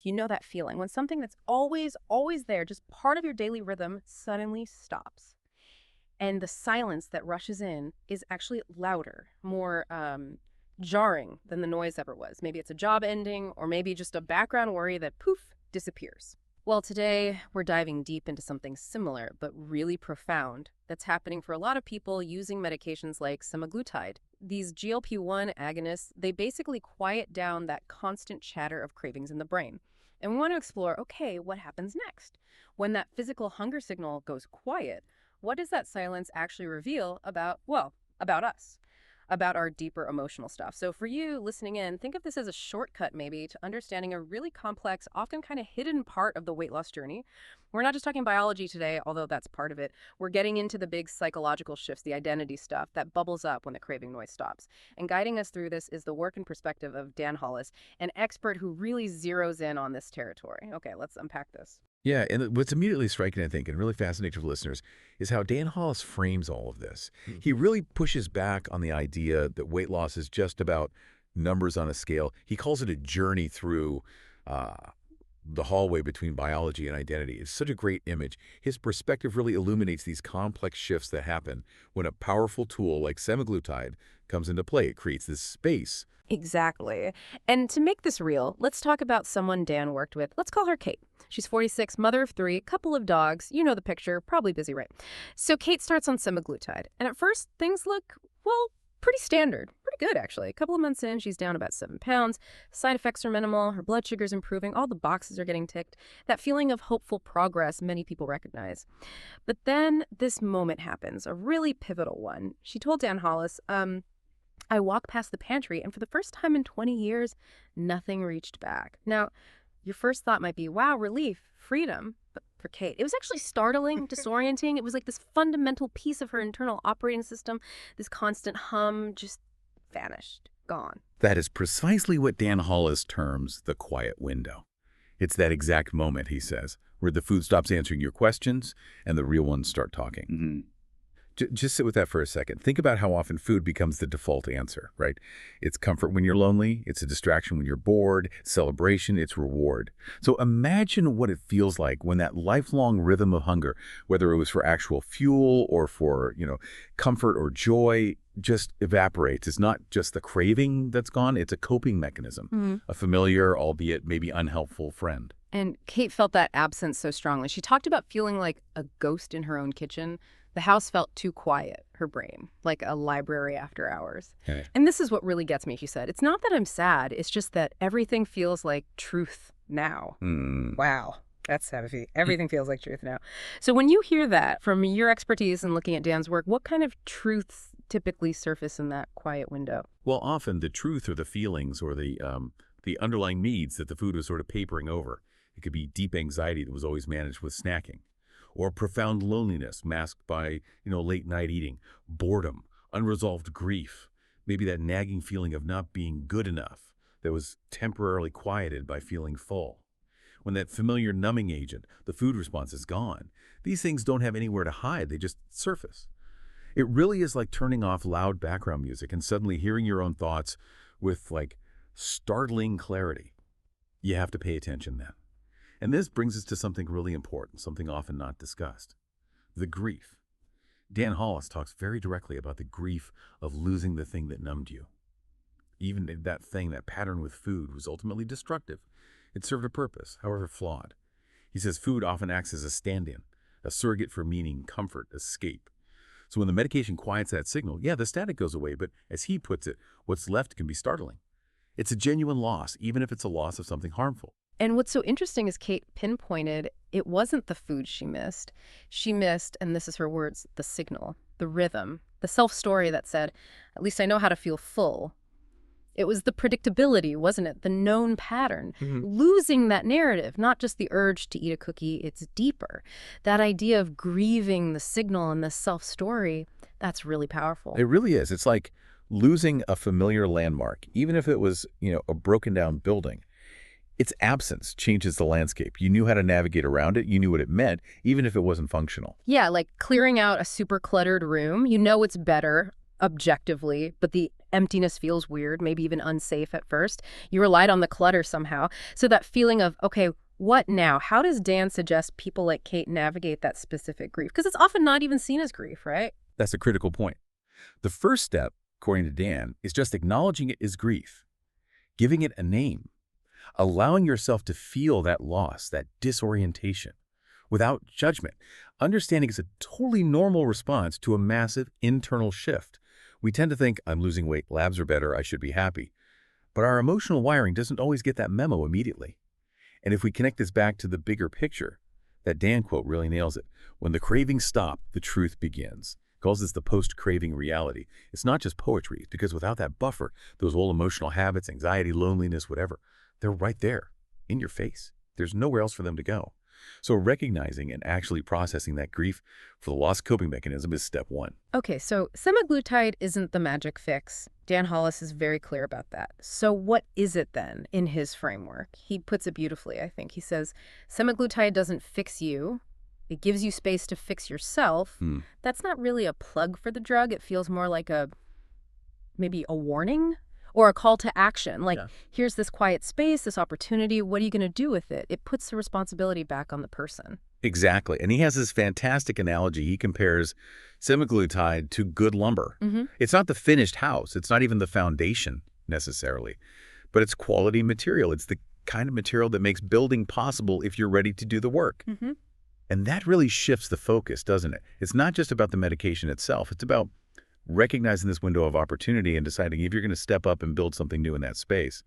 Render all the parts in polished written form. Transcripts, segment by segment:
You know that feeling when something that's always there, just part of your daily rhythm, suddenly stops. And the silence that rushes in is actually louder, more jarring than the noise ever was. Maybe it's a job ending, or maybe just a background worry that poof disappears. Well, today we're diving deep into something similar, but really profound, that's happening for a lot of people using medications like semaglutide. These GLP-1 agonists, they basically quiet down that constant chatter of cravings in the brain. And we want to explore, okay, what happens next? When that physical hunger signal goes quiet, what does that silence actually reveal about, well, about us, about our deeper emotional stuff? So for you listening in, think of this as a shortcut maybe to understanding a really complex, often kind of hidden part of the weight loss journey. We're not just talking biology today, although that's part of it. We're getting into the big psychological shifts, the identity stuff that bubbles up when the craving noise stops. And guiding us through this is the work and perspective of Dan Hollis, an expert who really zeroes in on this territory. Okay, let's unpack this. Yeah, and what's immediately striking, I think, and really fascinating for listeners, is how Dan Hollis frames all of this. He really pushes back on the idea that weight loss is just about numbers on a scale. He calls it a journey through uh, the hallway between biology and identity. It's such a great image. His perspective really illuminates these complex shifts that happen when a powerful tool like semaglutide comes into play. It creates this space. Exactly. And to make this real, let's talk about someone Dan worked with. Let's call her Kate. She's 46, mother of three, couple of dogs. You know the picture, probably busy, right? So Kate starts on semaglutide. And at first, things look, well, pretty standard. Pretty good, actually. A couple of months in, she's down about 7 pounds. Side effects are minimal. Her blood sugar's improving. All the boxes are getting ticked. That feeling of hopeful progress many people recognize. But then this moment happens, a really pivotal one. She told Dan Hollis, I walked past the pantry, and for the first time in 20 years, nothing reached back. Now, your first thought might be, wow, relief, freedom. But for Kate, it was actually startling, disorienting. It was like this fundamental piece of her internal operating system, this constant hum just vanished, gone. That is precisely what Dan Hollis terms the quiet window. It's that exact moment, he says, where the food stops answering your questions and the real ones start talking. Just sit with that for a second. Think about how often food becomes the default answer, right? It's comfort when you're lonely. It's a distraction when you're bored. Celebration, it's reward. So imagine what it feels like when that lifelong rhythm of hunger, whether it was for actual fuel or for, comfort or joy, just evaporates. It's not just the craving that's gone. It's a coping mechanism, a familiar, albeit maybe unhelpful friend. And Kate felt that absence so strongly. She talked about feeling like a ghost in her own kitchen. The house felt too quiet, her brain, like a library after hours. Okay. And this is what really gets me, she said. It's not that I'm sad. It's just that everything feels like truth now. Wow. That's heavy. Everything feels like truth now. So when you hear that from your expertise in looking at Dan's work, what kind of truths typically surface in that quiet window? Well, often the truth or the feelings or the underlying needs that the food was sort of papering over. It could be deep anxiety that was always managed with snacking, or profound loneliness masked by, late night eating, boredom, unresolved grief, maybe that nagging feeling of not being good enough that was temporarily quieted by feeling full. When that familiar numbing agent, the food response, is gone, these things don't have anywhere to hide. They just surface. It really is like turning off loud background music and suddenly hearing your own thoughts with, startling clarity. You have to pay attention then. And this brings us to something really important, something often not discussed: the grief. Dan Hollis talks very directly about the grief of losing the thing that numbed you. Even that thing, that pattern with food, was ultimately destructive. It served a purpose, however flawed. He says food often acts as a stand-in, a surrogate for meaning, comfort, escape. So when the medication quiets that signal, yeah, the static goes away, but as he puts it, what's left can be startling. It's a genuine loss, even if it's a loss of something harmful. And what's so interesting is Kate pinpointed it wasn't the food she missed. She missed, and this is her words, the signal, the rhythm, the self-story that said, at least I know how to feel full. It was the predictability, wasn't it? The known pattern. Losing that narrative, not just the urge to eat a cookie, it's deeper. That idea of grieving the signal and the self-story, that's really powerful. It really is. It's like losing a familiar landmark, even if it was, a broken down building. Its absence changes the landscape. You knew how to navigate around it. You knew what it meant, even if it wasn't functional. Yeah, like clearing out a super cluttered room. You know it's better objectively, but the emptiness feels weird, maybe even unsafe at first. You relied on the clutter somehow. So that feeling of, okay, what now? How does Dan suggest people like Kate navigate that specific grief? Because it's often not even seen as grief, right? That's a critical point. The first step, according to Dan, is just acknowledging it as grief, giving it a name, allowing yourself to feel that loss, that disorientation, without judgment. Understanding is a totally normal response to a massive internal shift. We tend to think, I'm losing weight, labs are better, I should be happy. But our emotional wiring doesn't always get that memo immediately. And if we connect this back to the bigger picture, that Dan quote really nails it. When the cravings stop, the truth begins. He calls this the post-craving reality. It's not just poetry, because without that buffer, those old emotional habits, anxiety, loneliness, whatever, they're right there, in your face. There's nowhere else for them to go. So recognizing and actually processing that grief for the lost coping mechanism is step one. Okay, so semaglutide isn't the magic fix. Dan Hollis is very clear about that. So what is it then in his framework? He puts it beautifully, I think. He says, semaglutide doesn't fix you. It gives you space to fix yourself. That's not really a plug for the drug. It feels more like maybe a warning or a call to action. Like, here's this quiet space, this opportunity. What are you going to do with it? It puts the responsibility back on the person. Exactly. And he has this fantastic analogy. He compares semaglutide to good lumber. It's not the finished house. It's not even the foundation necessarily, but it's quality material. It's the kind of material that makes building possible if you're ready to do the work. And that really shifts the focus, doesn't it? It's not just about the medication itself. It's about recognizing this window of opportunity and deciding if you're going to step up and build something new in that space.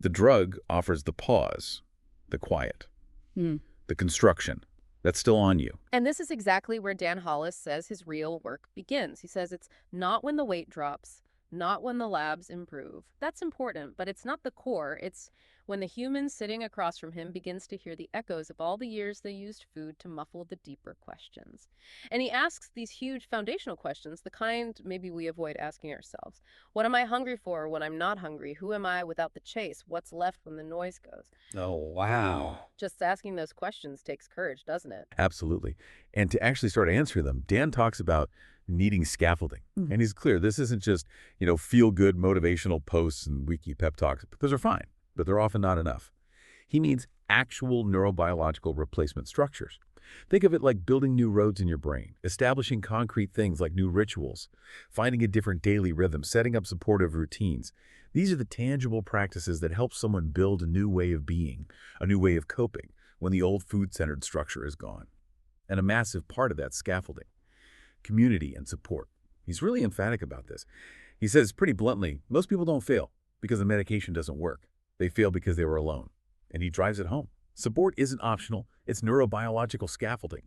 The drug offers the pause, the quiet, the construction. That's still on you. And this is exactly where Dan Hollis says his real work begins. He says it's not when the weight drops, not when the labs improve. That's important, but it's not the core. It's when the human sitting across from him begins to hear the echoes of all the years they used food to muffle the deeper questions. And he asks these huge foundational questions, the kind maybe we avoid asking ourselves. What am I hungry for when I'm not hungry? Who am I without the chase? What's left when the noise goes? Oh, wow. Just asking those questions takes courage, doesn't it? Absolutely. And to actually start answering them, Dan talks about needing scaffolding. And he's clear, this isn't just, feel-good motivational posts and wiki pep talks. Those are fine, but they're often not enough. He means actual neurobiological replacement structures. Think of it like building new roads in your brain, establishing concrete things like new rituals, finding a different daily rhythm, setting up supportive routines. These are the tangible practices that help someone build a new way of being, a new way of coping when the old food-centered structure is gone. And a massive part of that scaffolding, community and support. He's really emphatic about this. He says pretty bluntly, most people don't fail because the medication doesn't work. They fail because they were alone. And he drives it home. Support isn't optional. It's neurobiological scaffolding.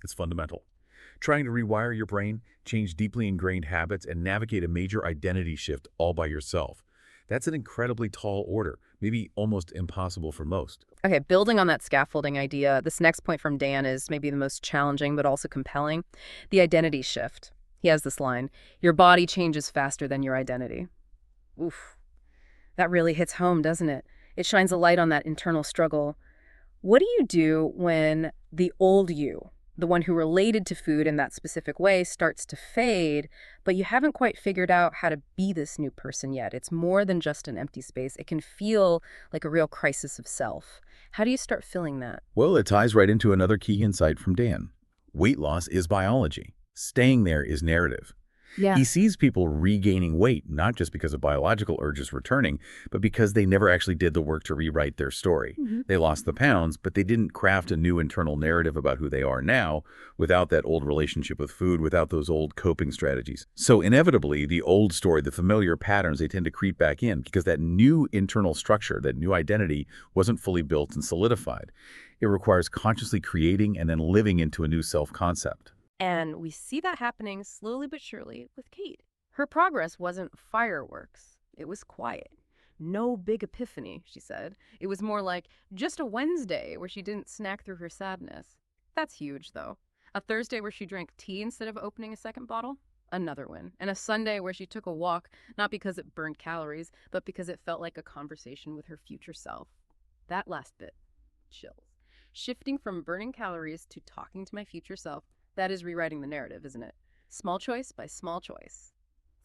It's fundamental. Trying to rewire your brain, change deeply ingrained habits, and navigate a major identity shift all by yourself. That's an incredibly tall order, maybe almost impossible for most. Okay, building on that scaffolding idea, this next point from Dan is maybe the most challenging but also compelling. The identity shift. He has this line, your body changes faster than your identity. Oof. That really hits home, doesn't it? It shines a light on that internal struggle. What do you do when the old you, the one who related to food in that specific way, starts to fade, but you haven't quite figured out how to be this new person yet? It's more than just an empty space. It can feel like a real crisis of self. How do you start filling that? Well, it ties right into another key insight from Dan. Weight loss is biology. Staying there is narrative. Yeah. He sees people regaining weight, not just because of biological urges returning, but because they never actually did the work to rewrite their story. They lost the pounds, but they didn't craft a new internal narrative about who they are now without that old relationship with food, without those old coping strategies. So inevitably, the old story, the familiar patterns, they tend to creep back in because that new internal structure, that new identity wasn't fully built and solidified. It requires consciously creating and then living into a new self-concept. And we see that happening slowly but surely with Kate. Her progress wasn't fireworks. It was quiet. No big epiphany, she said. It was more like just a Wednesday where she didn't snack through her sadness. That's huge, though. A Thursday where she drank tea instead of opening a second bottle? Another win. And a Sunday where she took a walk, not because it burned calories, but because it felt like a conversation with her future self. That last bit. Chills. Shifting from burning calories to talking to my future self. That is rewriting the narrative, isn't it? Small choice by small choice.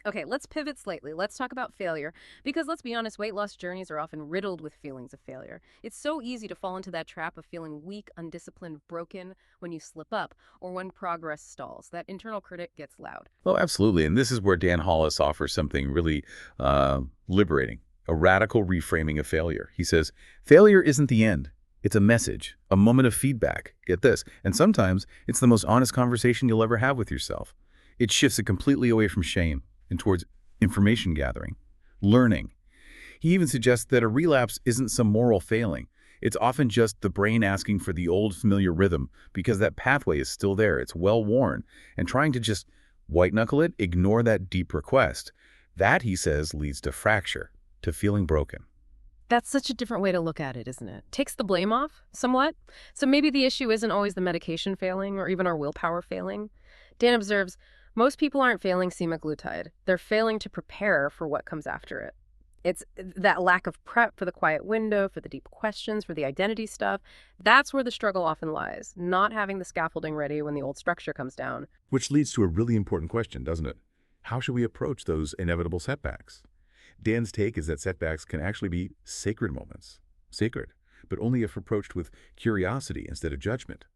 Okay, let's pivot slightly. Let's talk about failure. Because let's be honest, weight loss journeys are often riddled with feelings of failure. It's so easy to fall into that trap of feeling weak, undisciplined, broken when you slip up or when progress stalls. That internal critic gets loud. Oh, absolutely. And this is where Dan Hollis offers something really liberating, a radical reframing of failure. He says, failure isn't the end. It's a message, a moment of feedback. Get this. And sometimes it's the most honest conversation you'll ever have with yourself. It shifts it completely away from shame and towards information gathering, learning. He even suggests that a relapse isn't some moral failing. It's often just the brain asking for the old familiar rhythm because that pathway is still there. It's well worn. And trying to just white knuckle it, ignore that deep request. That, he says, leads to fracture, to feeling broken. That's such a different way to look at it, isn't it? Takes the blame off, somewhat. So maybe the issue isn't always the medication failing or even our willpower failing. Dan observes, most people aren't failing semaglutide. They're failing to prepare for what comes after it. It's that lack of prep for the quiet window, for the deep questions, for the identity stuff. That's where the struggle often lies, not having the scaffolding ready when the old structure comes down. Which leads to a really important question, doesn't it? How should we approach those inevitable setbacks? Dan's take is that setbacks can actually be sacred moments. Sacred, but only if approached with curiosity instead of judgment.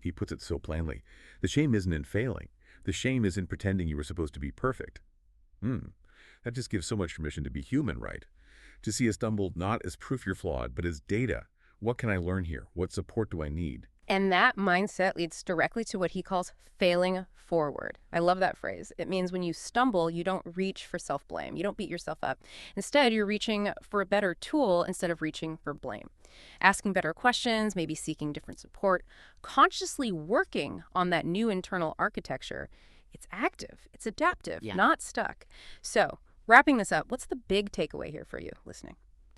He puts it so plainly. The shame isn't in failing. The shame is in pretending you were supposed to be perfect. That just gives so much permission to be human, right? To see a stumble not as proof you're flawed, but as data. What can I learn here? What support do I need? And that mindset leads directly to what he calls failing forward. I love that phrase. It means when you stumble, you don't reach for self blame. You don't beat yourself up. Instead, you're reaching for a better tool instead of reaching for blame. Asking better questions, maybe seeking different support, consciously working on that new internal architecture. It's active, it's adaptive, Yeah. not stuck. So, wrapping this up, what's the big takeaway here for you listening?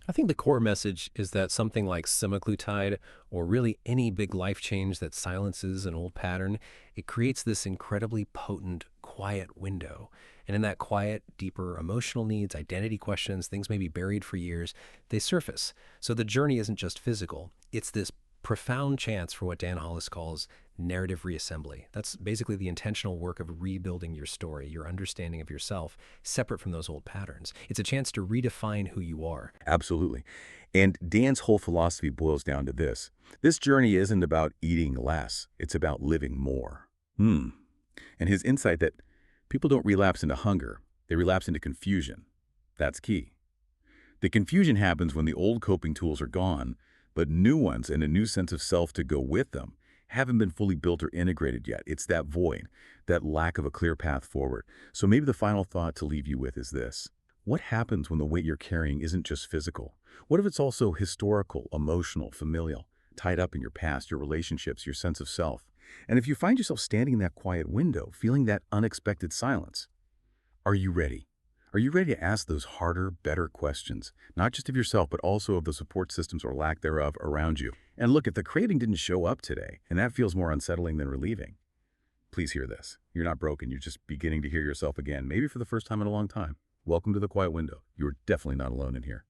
I think the core message is that something like semaglutide, or really any big life change that silences an old pattern, it creates this incredibly potent, quiet window. And in that quiet, deeper emotional needs, identity questions, things maybe buried for years, they surface. So the journey isn't just physical. It's this profound chance for what Dan Hollis calls narrative reassembly. That's basically the intentional work of rebuilding your story, your understanding of yourself, separate from those old patterns. It's a chance to redefine who you are. Absolutely. And Dan's whole philosophy boils down to this. This journey isn't about eating less. It's about living more. And his insight that people don't relapse into hunger. They relapse into confusion. That's key. The confusion happens when the old coping tools are gone, but new ones and a new sense of self to go with them haven't been fully built or integrated yet. It's that void, that lack of a clear path forward. So maybe the final thought to leave you with is this. What happens when the weight you're carrying isn't just physical? What if it's also historical, emotional, familial, tied up in your past, your relationships, your sense of self? And if you find yourself standing in that quiet window, feeling that unexpected silence, are you ready? Are you ready to ask those harder, better questions, not just of yourself, but also of the support systems or lack thereof around you? And look, if the craving didn't show up today, and that feels more unsettling than relieving, please hear this. You're not broken. You're just beginning to hear yourself again, maybe for the first time in a long time. Welcome to the quiet window. You're definitely not alone in here.